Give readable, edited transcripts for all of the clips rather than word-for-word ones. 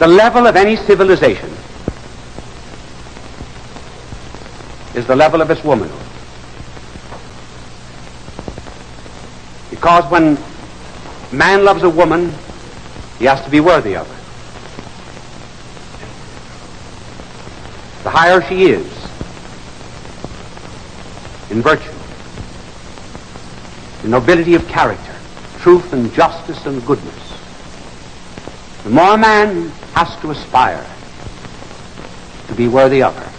The level of any civilization is the level of its womanhood. Because when man loves a woman, he has to be worthy of her. The higher she is in virtue, in nobility of character, truth and justice and goodness, the more a man has to aspire to be worthy of her.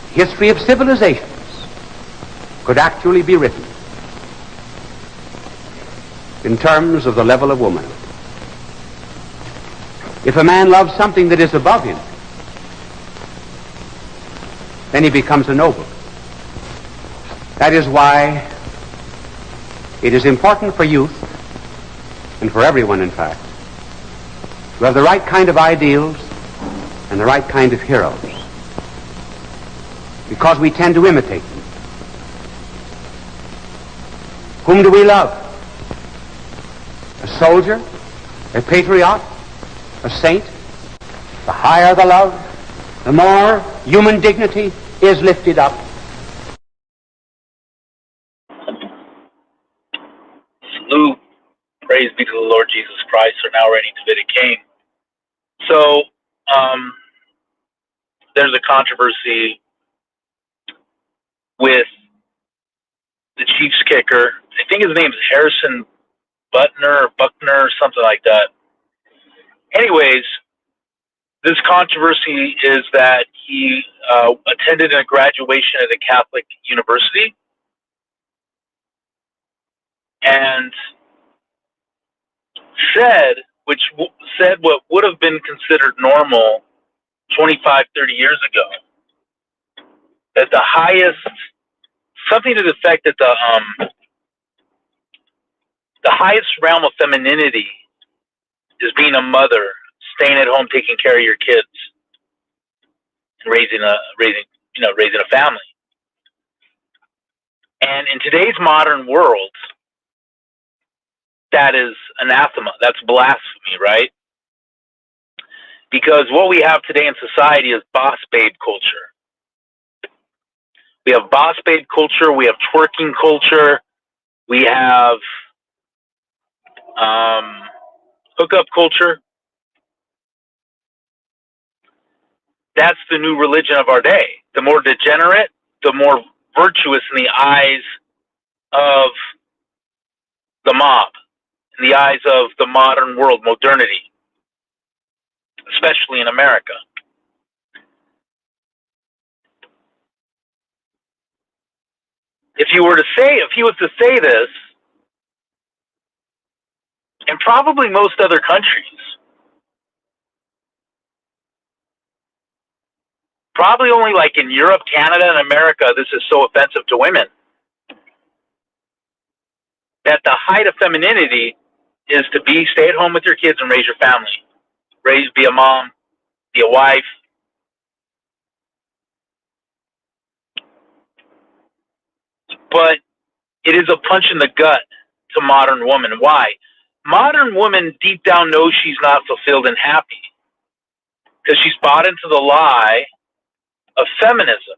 The history of civilizations could actually be written in terms of the level of womanhood. If a man loves something that is above him, then he becomes a noble. That is why it is important for youth, and for everyone in fact, to have the right kind of ideals and the right kind of heroes, because we tend to imitate them. Whom do we love? A soldier? A patriot? A saint? The higher the love, the more human dignity is lifted up. Salute. Praise be to the Lord Jesus Christ, our now reigning Davidic King. So, there's a controversy with the Chiefs kicker. I think his name is Harrison Buckner or something like that. Anyways, this controversy is that he attended a graduation at a Catholic university and said what would have been considered normal 25, 30 years ago, that the highest, something to the effect that the highest realm of femininity is being a mother, staying at home, taking care of your kids, and raising a family. And in today's modern world, that is anathema. That's blasphemy, right? Because what we have today in society is boss babe culture. We have boss babe culture. We have twerking culture. We have hookup culture. That's the new religion of our day. The more degenerate, the more virtuous in the eyes of the mob, in the eyes of the modern world, modernity, especially in America. If he was to say this, and probably most other countries, probably only like in Europe, Canada, and America, this is so offensive to women, that the height of femininity is to stay at home with your kids and raise your family. Be a mom, be a wife. But it is a punch in the gut to modern woman. Why? Modern woman deep down knows she's not fulfilled and happy because she's bought into the lie of feminism,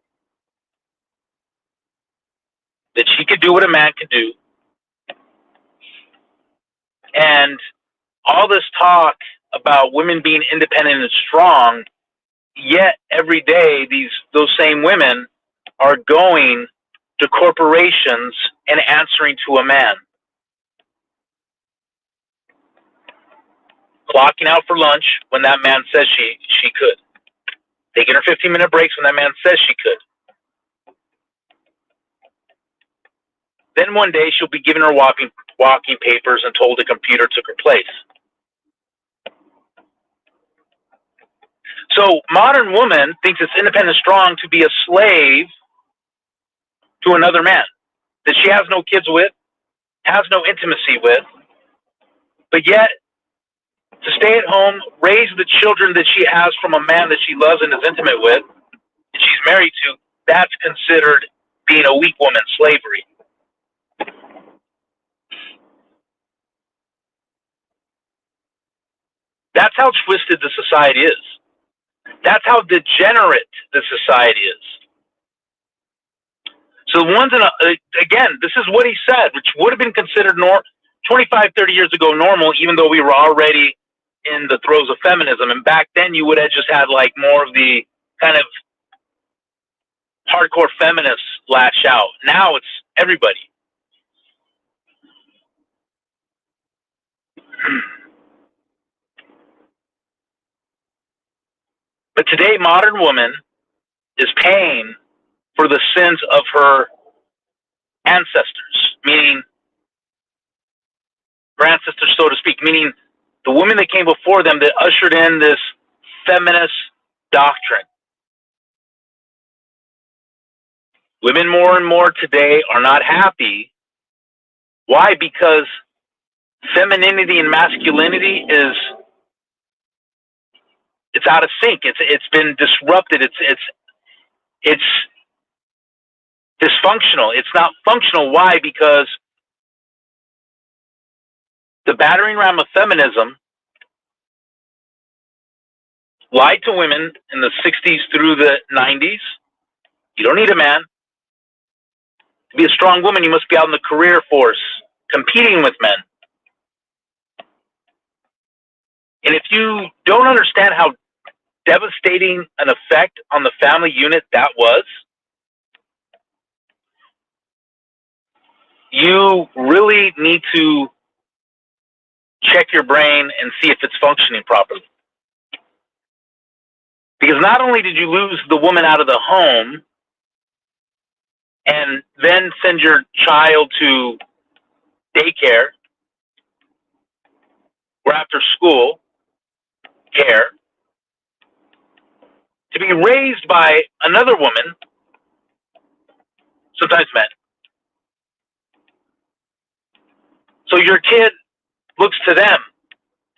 that she could do what a man can do. And all this talk about women being independent and strong, yet every day those same women are going to corporations and answering to a man. Clocking out for lunch when that man says she could. Taking her 15-minute breaks when that man says she could. Then one day she'll be given her walking papers and told a computer took her place. So modern woman thinks it's independent strong to be a slave to another man that she has no kids with, has no intimacy with, but yet to stay at home, raise the children that she has from a man that she loves and is intimate with, that she's married to, that's considered being a weak woman, slavery. That's how twisted the society is. That's how degenerate the society is. So the ones again, this is what he said, which would have been considered 25, 30 years ago normal, even though we were already in the throes of feminism. And back then you would have just had like more of the kind of hardcore feminists lash out. Now it's everybody. But today, modern woman is paying for the sins of her ancestors, meaning her ancestors, so to speak, meaning the women that came before them that ushered in this feminist doctrine. Women more and more today are not happy. Why? Because femininity and masculinity it's out of sync. It's been disrupted. It's dysfunctional. It's not functional. Why? Because the battering ram of feminism lied to women in the 60s through the 90s. You don't need a man. To be a strong woman, you must be out in the career force, competing with men. And if you don't understand how devastating an effect on the family unit that was, you really need to check your brain and see if it's functioning properly. Because not only did you lose the woman out of the home and then send your child to daycare or after school care to be raised by another woman, sometimes men. So your kid looks to them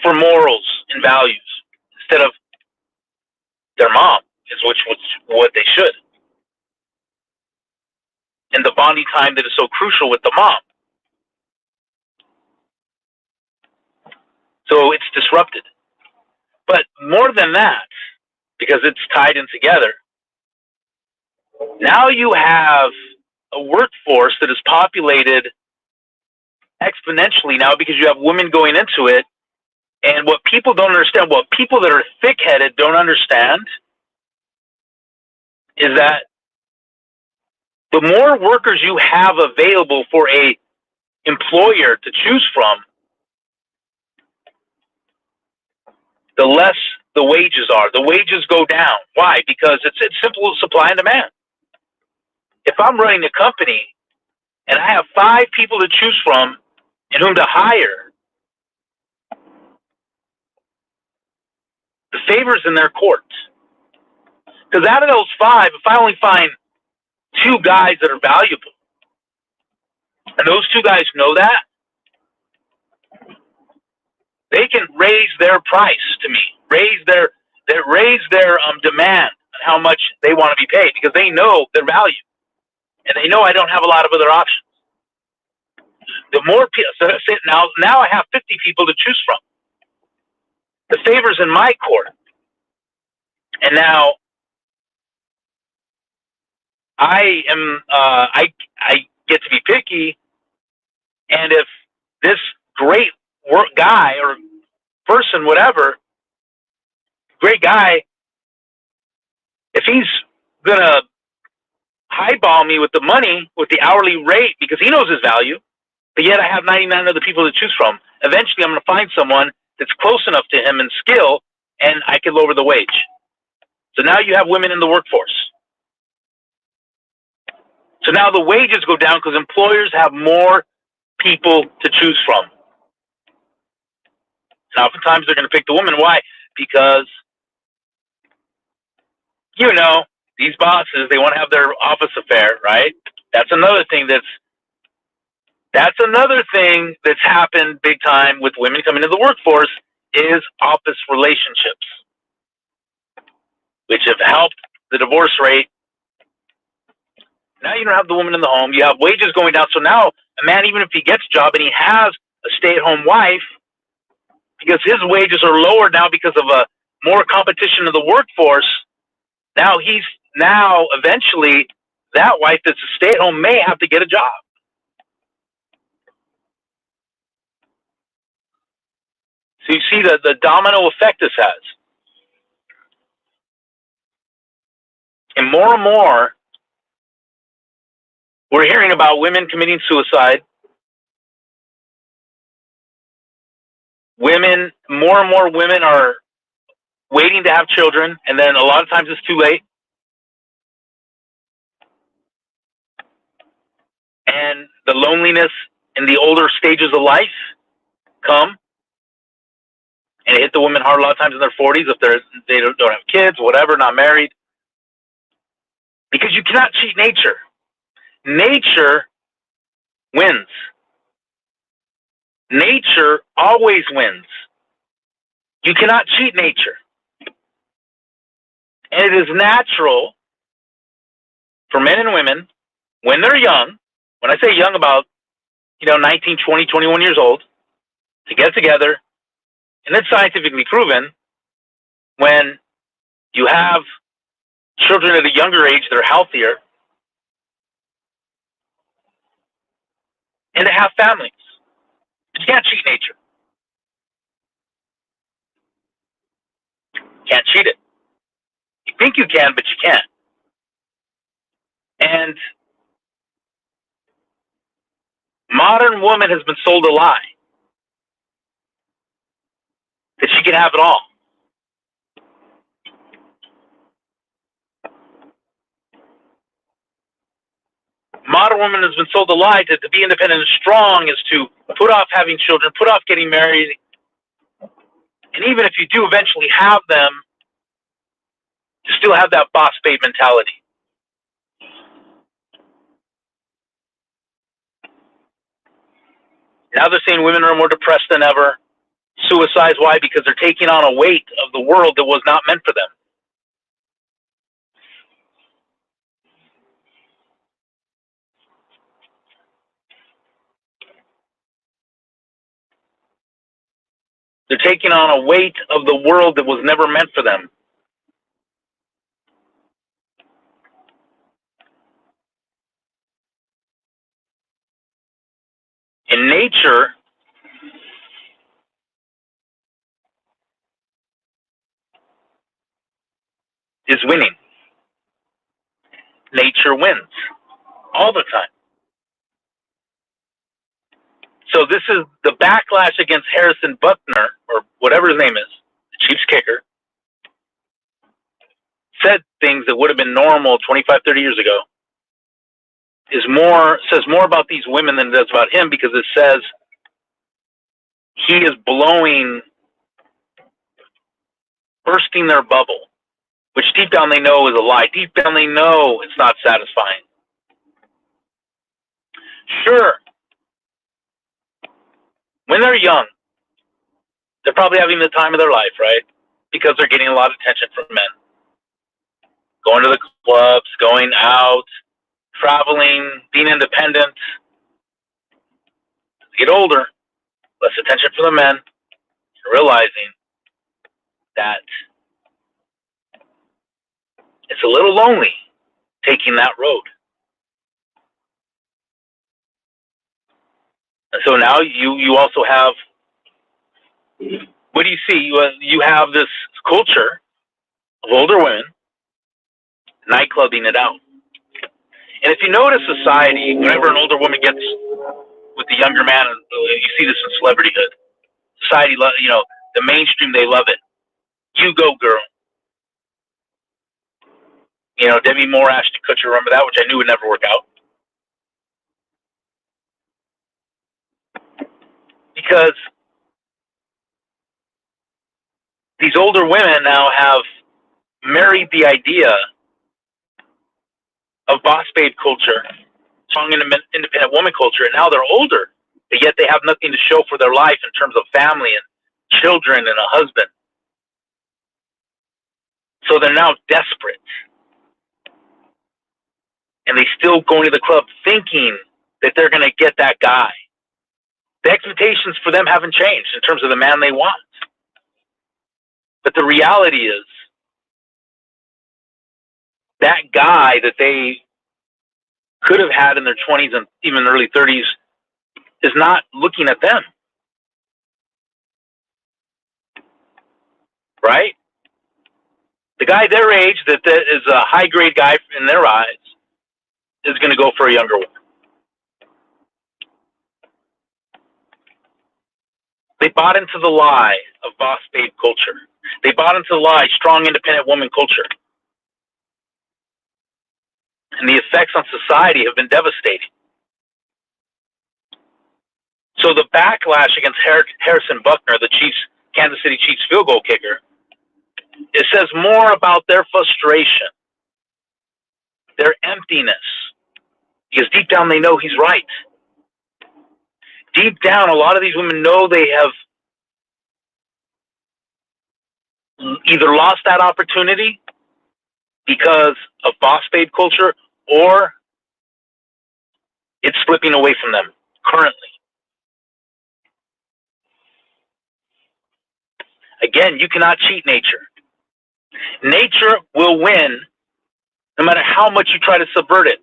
for morals and values instead of their mom, is what they should. And the bonding time that is so crucial with the mom. So it's disrupted. But more than that, because it's tied in together, now you have a workforce that is populated exponentially now because you have women going into it. And what people don't understand, what people that are thick-headed don't understand, is that the more workers you have available for a employer to choose from, the less the wages are. The wages go down. Why? Because it's simple supply and demand. If I'm running a company and I have 5 people to choose from and whom to hire, the favor's in their court. Because out of those 5, if I only find 2 guys that are valuable, and those 2 guys know that, they can raise their price to me, raise their demand on how much they want to be paid, because they know their value, and they know I don't have a lot of other options. The more people, so now I have 50 people to choose from. The favor's in my court, and now I get to be picky, and if this great work guy or person, whatever, great guy, if he's gonna highball me with the money, with the hourly rate, because he knows his value, but yet I have 99 other people to choose from, eventually I'm gonna find someone that's close enough to him in skill, and I can lower the wage. So now you have women in the workforce. So now the wages go down because employers have more people to choose from. And oftentimes they're going to pick the woman. Why? Because, these bosses, they want to have their office affair, right? That's another thing that's happened big time with women coming into the workforce, is office relationships, which have helped the divorce rate. Now you don't have the woman in the home. You have wages going down. So now a man, even if he gets a job and he has a stay-at-home wife, because his wages are lower now because of a more competition in the workforce. Now eventually that wife that's a stay-at-home may have to get a job. So you see the domino effect this has. And more, we're hearing about women committing suicide. More and more women are waiting to have children, and then a lot of times it's too late. And the loneliness in the older stages of life come, and it hit the women hard a lot of times in their 40s if they don't have kids, whatever, not married. Because you cannot cheat nature. Nature wins. Nature always wins. You cannot cheat nature. And it is natural for men and women, when they're young, when I say young, about 19, 20, 21 years old, to get together. And it's scientifically proven, when you have children at a younger age, they're healthier, and to have families. You can't cheat nature. Can't cheat it. You think you can, but you can't. And modern woman has been sold a lie that she can have it all. Modern woman has been sold a lie that to be independent and strong is to put off having children, put off getting married, and even if you do eventually have them, to still have that boss babe mentality. Now they're saying women are more depressed than ever. Suicides, why? Because they're taking on a weight of the world that was not meant for them. They're taking on a weight of the world that was never meant for them. In nature, is winning. Nature wins all the time. So this is the backlash against Harrison Butker, or whatever his name is, the Chiefs kicker, said things that would have been normal 25, 30 years ago. Says more about these women than it does about him, because it says he is bursting their bubble, which deep down they know is a lie. Deep down they know it's not satisfying. Sure, when they're young, they're probably having the time of their life, right? Because they're getting a lot of attention from men. Going to the clubs, going out, traveling, being independent. As they get older, less attention from the men, realizing that it's a little lonely taking that road. And so now you also have, what do you see? You have this culture of older women nightclubbing it out. And if you notice society, whenever an older woman gets with the younger man, you see this in celebrityhood. Society, the mainstream, they love it. You go, girl. Demi Moore, Ashton Kutcher, remember that, which I knew would never work out. Because these older women now have married the idea of boss babe culture, strong independent woman culture, and now they're older, but yet they have nothing to show for their life in terms of family and children and a husband. So they're now desperate. And they still go into the club thinking that they're going to get that guy. The expectations for them haven't changed in terms of the man they want. But the reality is that guy that they could have had in their 20s and even early 30s is not looking at them. Right? The guy their age that is a high-grade guy in their eyes is going to go for a younger woman. They bought into the lie of boss babe culture. They bought into the lie, strong, independent woman culture. And the effects on society have been devastating. So the backlash against Harrison Buckner, the Kansas City Chiefs field goal kicker, it says more about their frustration, their emptiness, because deep down they know he's right. Deep down, a lot of these women know they have either lost that opportunity because of boss babe culture, or it's slipping away from them currently. Again, you cannot cheat nature. Nature will win no matter how much you try to subvert it.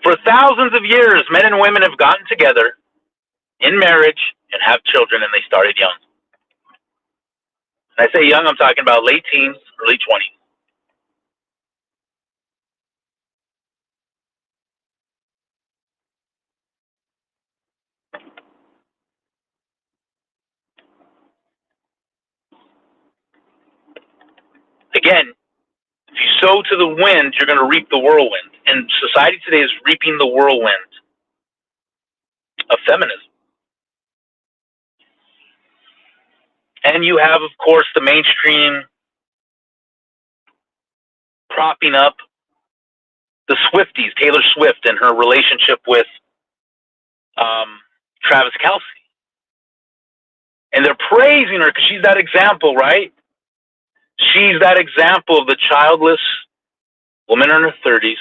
For thousands of years, men and women have gotten together in marriage and have children, and they started young. When I say young, I'm talking about late teens, early 20s. Again, if you sow to the wind, you're going to reap the whirlwind. And society today is reaping the whirlwind of feminism. And you have, of course, the mainstream propping up the Swifties, Taylor Swift and her relationship with Travis Kelce. And they're praising her because she's that example, right? She's that example of the childless woman in her 30s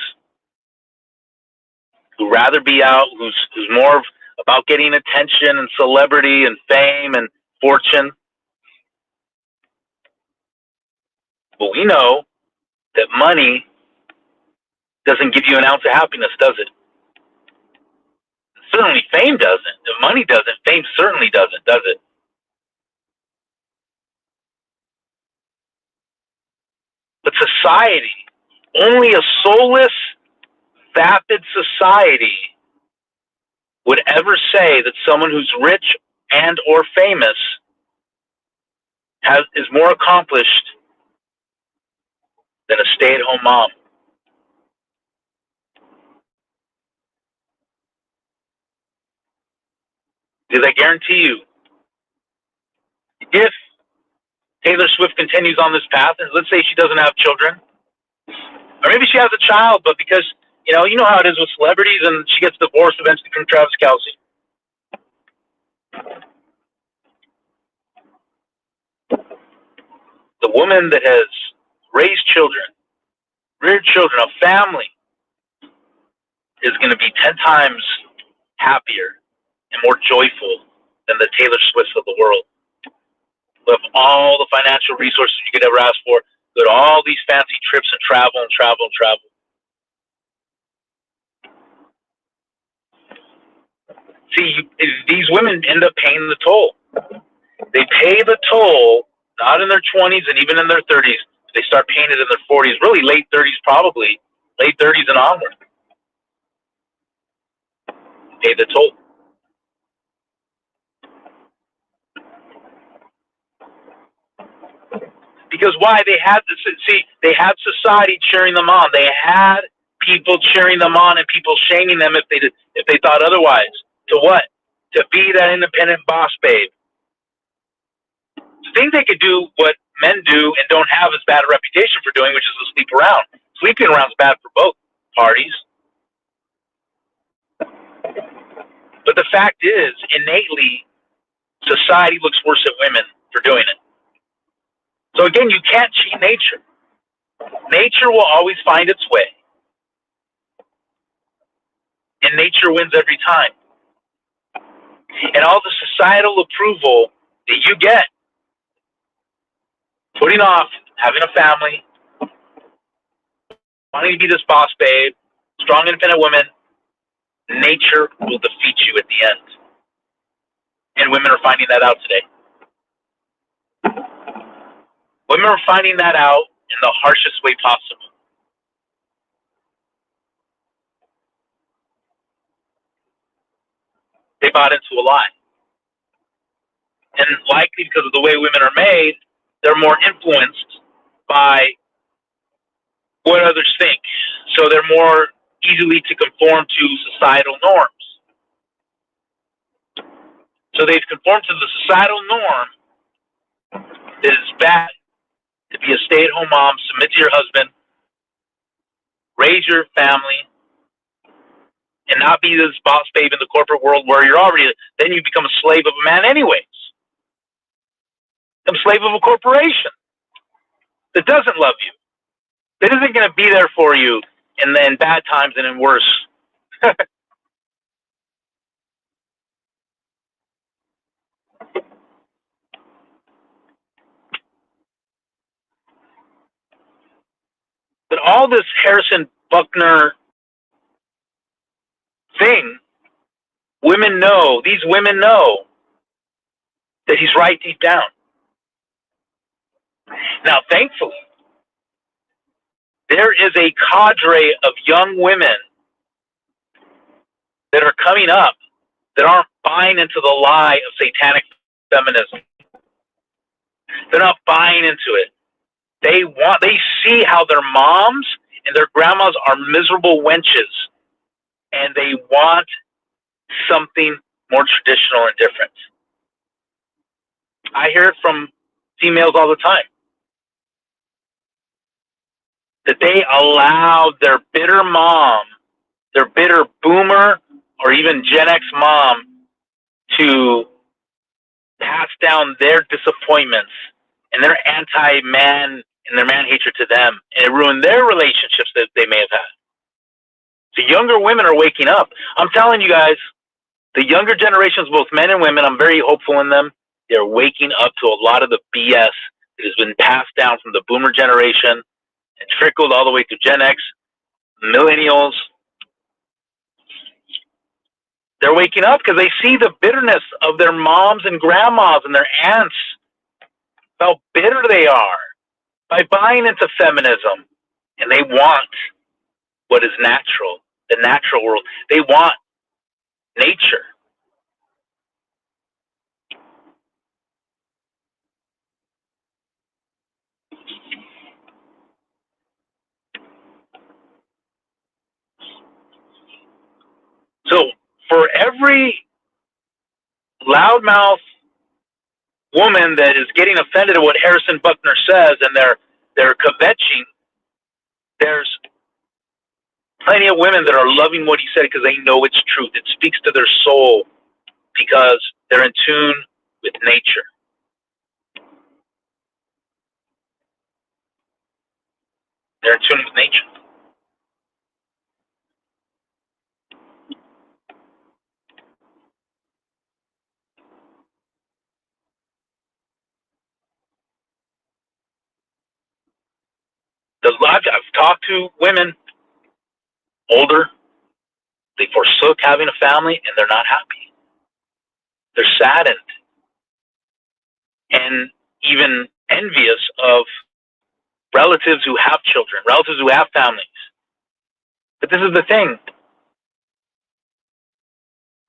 who'd rather be out, who's more about getting attention and celebrity and fame and fortune. But we know that money doesn't give you an ounce of happiness, does it? Certainly fame doesn't. If money doesn't, fame certainly doesn't, does it? But society, only a soulless, vapid society would ever say that someone who's rich and or famous is more accomplished than a stay-at-home mom. Because I guarantee you, if Taylor Swift continues on this path, and let's say she doesn't have children, or maybe she has a child, but because, you know how it is with celebrities, and she gets divorced eventually from Travis Kelce. The woman that has raised children, reared children, a family, is going to be 10 times happier and more joyful than the Taylor Swifts of the world. Who have all the financial resources you could ever ask for, go to all these fancy trips and travel and travel and travel. See, these women end up paying the toll. They pay the toll, not in their 20s and even in their 30s. They start paying it in their 40s, really late 30s probably, late 30s and onward. Pay the toll. Because why? They had society cheering them on. They had people cheering them on and people shaming them if they thought otherwise. To what? To be that independent boss babe. To think they could do what men do and don't have as bad a reputation for doing, which is to sleep around. Sleeping around is bad for both parties. But the fact is, innately, society looks worse at women for doing it. So again, you can't cheat nature. Nature will always find its way. And nature wins every time. And all the societal approval that you get putting off having a family, wanting to be this boss babe, strong, independent woman, nature will defeat you at the end. And women are finding that out today. Women are finding that out in the harshest way possible. They bought into a lie. And likely because of the way women are made, they're more influenced by what others think. So they're more easily to conform to societal norms. So they've conformed to the societal norm that it's bad to be a stay-at-home mom, submit to your husband, raise your family, and not be this boss babe in the corporate world where you're already, then you become a slave of a man anyways. Become a slave of a corporation that doesn't love you, that isn't going to be there for you in bad times and in worse. But all this Harrison Buckner thing, these women know that he's right deep down. Now, thankfully, there is a cadre of young women that are coming up that aren't buying into the lie of satanic feminism. They're not buying into it. They see how their moms and their grandmas are miserable wenches, and they want something more traditional and different. I hear it from females all the time that they allowed their bitter mom, their bitter boomer, or even Gen X mom to pass down their disappointments and their anti-man and their man hatred to them, and it ruined their relationships that they may have had. The younger women are waking up. I'm telling you guys, the younger generations, both men and women, I'm very hopeful in them. They're waking up to a lot of the BS that has been passed down from the boomer generation and trickled all the way to Gen X, millennials. They're waking up because they see the bitterness of their moms and grandmas and their aunts, how bitter they are by buying into feminism. And they want what is natural, the natural world. They want nature. So for every loudmouth woman that is getting offended at what Harrison Buckner says and they're kvetching, there's plenty of women that are loving what he said because they know it's truth. It speaks to their soul because they're in tune with nature. They're in tune with nature. I've talked to women older. They forsook having a family and they're not happy. They're saddened and even envious of relatives who have children, relatives who have families. But this is the thing.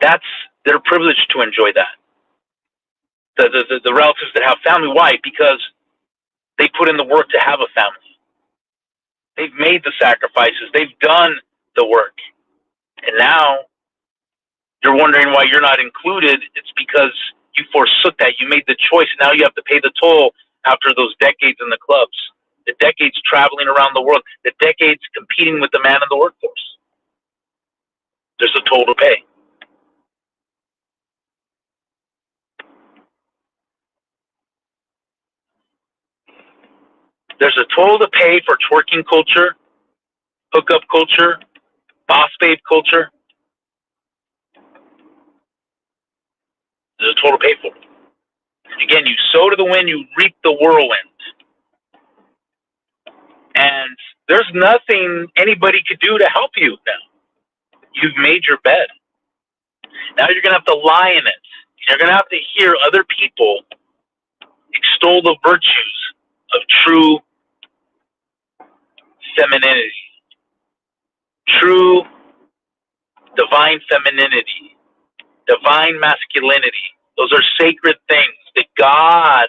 That's their privilege to enjoy that. The relatives that have family. Why? Because they put in the work to have a family. They've made the sacrifices. They've done the work. And now you're wondering why you're not included. It's because you forsook that. You made the choice. Now you have to pay the toll after those decades in the clubs, the decades traveling around the world, the decades competing with the man in the workforce. There's a toll to pay. There's a toll to pay for twerking culture, hookup culture, boss babe culture. There's a toll to pay for it. Again, you sow to the wind, you reap the whirlwind. There's nothing anybody could do to help you now. You've made your bed. Now you're going to have to lie in it. You're going to have to hear other people extol the virtues of true femininity, true divine femininity, divine masculinity. Those are sacred things that God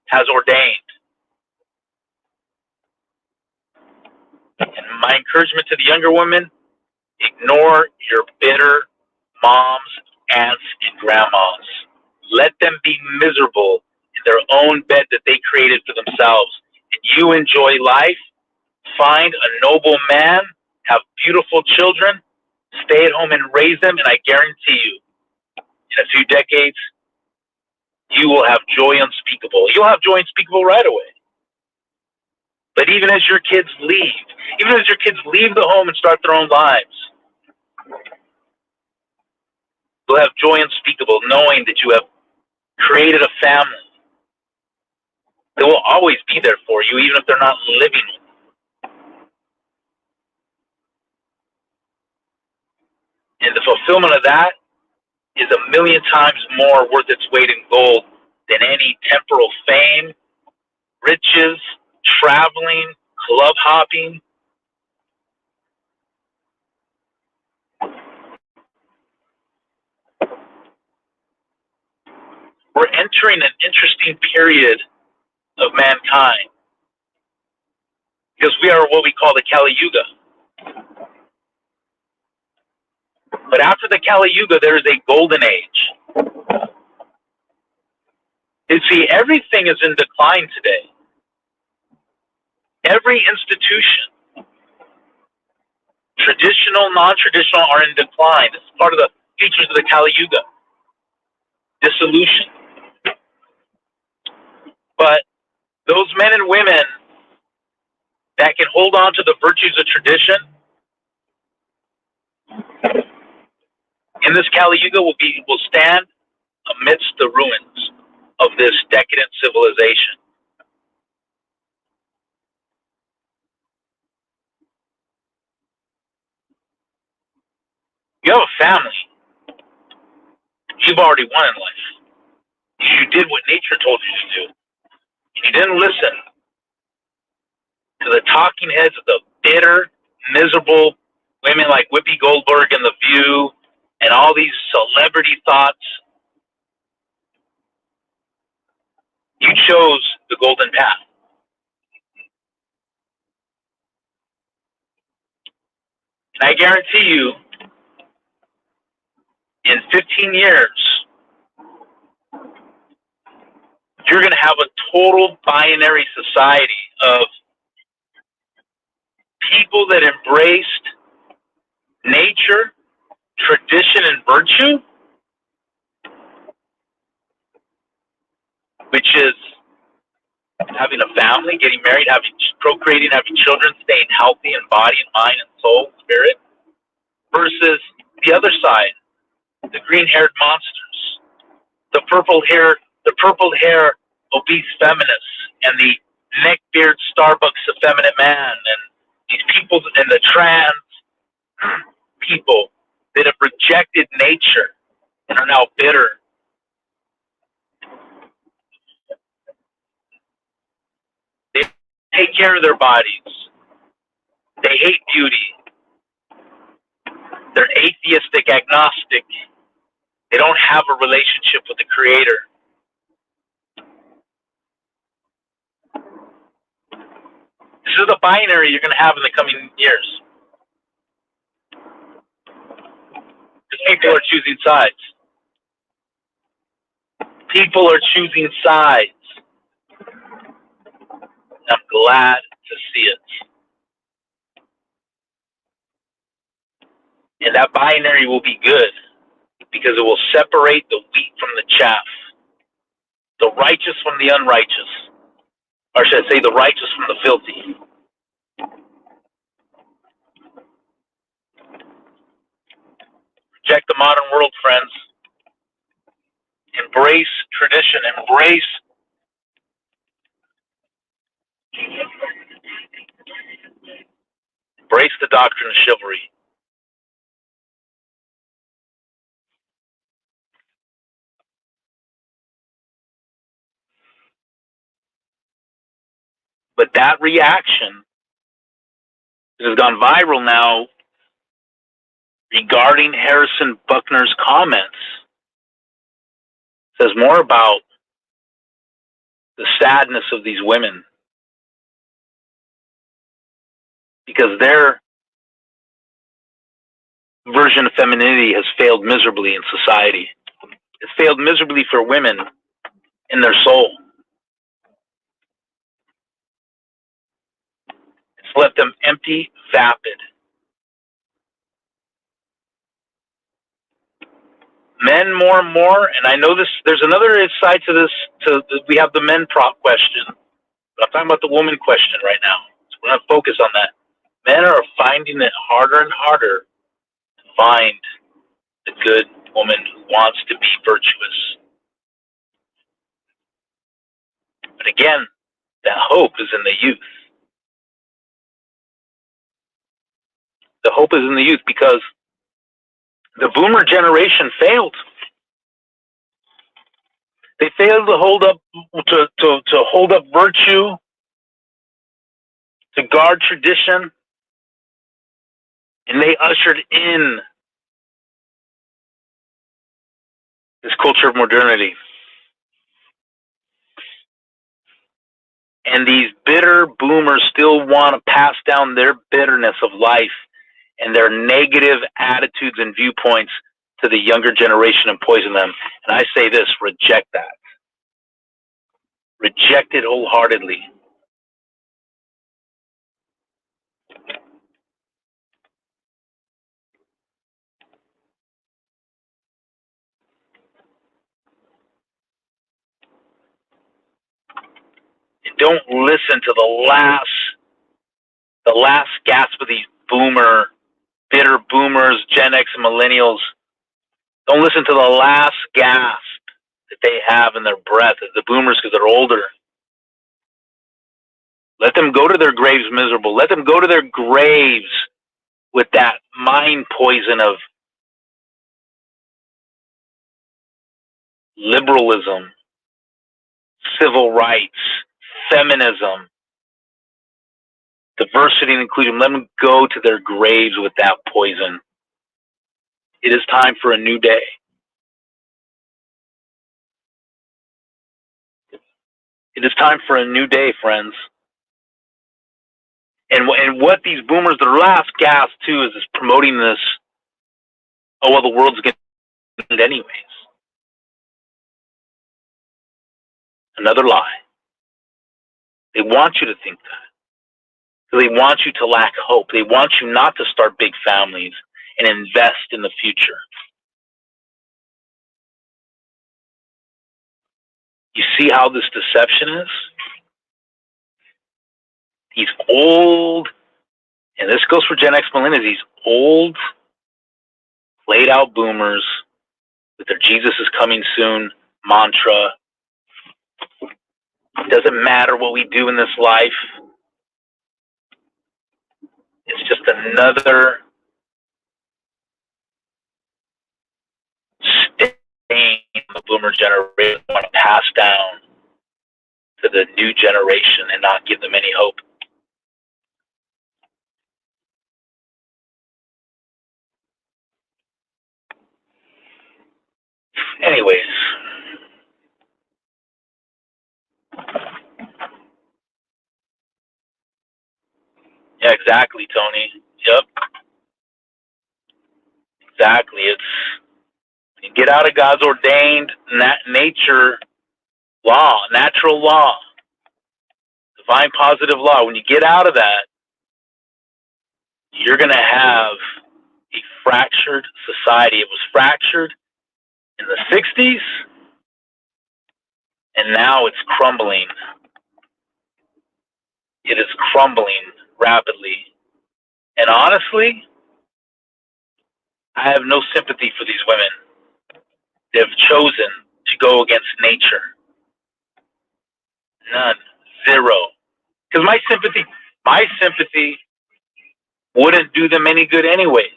has ordained. And my encouragement to the younger women, ignore your bitter moms, aunts, and grandmas. Let them be miserable in their own bed that they created for themselves. And you enjoy life, find a noble man, have beautiful children, stay at home and raise them, and I guarantee you, in a few decades, you will have joy unspeakable. You'll have joy unspeakable right away. But even as your kids leave the home and start their own lives, you'll have joy unspeakable knowing that you have created a family. They will always be there for you, even if they're not living with you. And the fulfillment of that is a million times more worth its weight in gold than any temporal fame, riches, traveling, club hopping. We're entering an interesting period of mankind because we are what we call the Kali Yuga. But after the Kali Yuga, there is a golden age. You see, everything is in decline today. Every institution, traditional, non-traditional, are in decline. It's part of the features of the Kali Yuga. Dissolution. But those men and women that can hold on to the virtues of tradition in this Kali Yuga will stand amidst the ruins of this decadent civilization. You have a family. You've already won in life. You did what nature told you to do. You didn't listen to the talking heads of the bitter, miserable women like Whoopi Goldberg and The View and all these celebrity thoughts. You chose the golden path. And I guarantee you, in 15 years, you're going to have a total binary society of people that embraced nature, tradition, and virtue, which is having a family, getting married, procreating, having children, staying healthy in body and mind and soul, spirit, versus the other side, the green-haired monsters, the purple hair obese feminists, and the neckbeard Starbucks effeminate man, and these people and the trans people that have rejected nature and are now bitter. They take care of their bodies. They hate beauty. They're atheistic, agnostic. They don't have a relationship with the Creator. This is the binary you're going to have in the coming years. Because people are choosing sides. People are choosing sides. I'm glad to see it. And that binary will be good because it will separate the wheat from the chaff, the righteous from the unrighteous, or should I say the righteous from the filthy. Reject the modern world, friends. Embrace tradition. Embrace the doctrine of chivalry. But that reaction has gone viral now regarding Harrison Buckner's comments says more about the sadness of these women, because their version of femininity has failed miserably in society. It's failed miserably for women in their soul. It's left them empty, vapid. Men more and more, and I know this, there's another side to this, we have the men prop question, but I'm talking about the woman question right now. So we're going to focus on that. Men are finding it harder and harder to find the good woman who wants to be virtuous. But again, that hope is in the youth. The hope is in the youth because the boomer generation failed. They failed to hold up to hold up virtue, to guard tradition, and they ushered in this culture of modernity. And these bitter boomers still want to pass down their bitterness of life and their negative attitudes and viewpoints to the younger generation and poison them. And I say this, reject that. Reject it wholeheartedly. And don't listen to the last gasp of these bitter boomers, Gen X and millennials. Don't listen to the last gasp that they have in their breath, the boomers, because they're older. Let them go to their graves miserable. Let them go to their graves with that mind poison of liberalism, civil rights, feminism, diversity and inclusion. Let them go to their graves with that poison. It is time for a new day. It is time for a new day, friends. And what these boomers, their last gasp too, is promoting this, oh, well, the world's going to end anyways. Another lie. They want you to think that. They want you to lack hope. They want you not to start big families and invest in the future. You see how this deception is? These old, and this goes for Gen X millennials, these old, laid out boomers with their Jesus is coming soon mantra. It doesn't matter what we do in this life. It's just another stain the boomer generation want to pass down to the new generation and not give them any hope. Anyways, yeah, exactly, Tony. Yep, exactly. It's you get out of God's ordained nature law, natural law, divine positive law. When you get out of that, you're going to have a fractured society. It was fractured in the 60s, and now it's crumbling. It is crumbling rapidly. And honestly, I have no sympathy for these women. They've chosen to go against nature. None. Zero. Because my sympathy wouldn't do them any good anyways.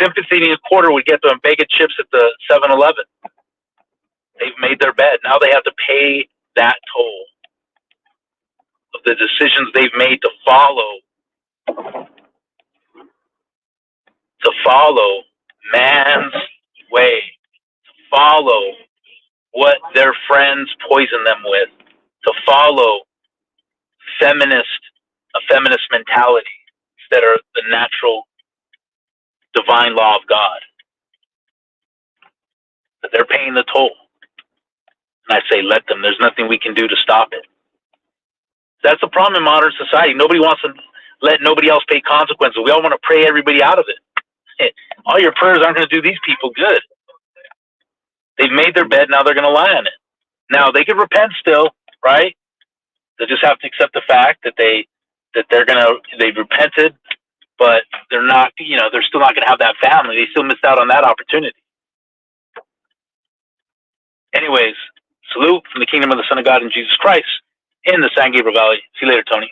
Sympathy and a quarter would get them a bag of chips at the 7-Eleven. They've made their bed. Now they have to pay that toll of the decisions they've made to follow man's way, to follow what their friends poison them with, to follow a feminist mentality instead of the natural divine law of God. But they're paying the toll. And I say, let them. There's nothing we can do to stop it. That's the problem in modern society. Nobody wants to let nobody else pay consequences. We all want to pray everybody out of it. All your prayers aren't going to do these people good. They've made their bed, now they're going to lie on it. Now, they could repent still, right? They just have to accept the fact that they've repented, but they're not, they're still not going to have that family. They still missed out on that opportunity. Anyways, salute from the kingdom of the Son of God and Jesus Christ in the San Gabriel Valley. See you later, Tony.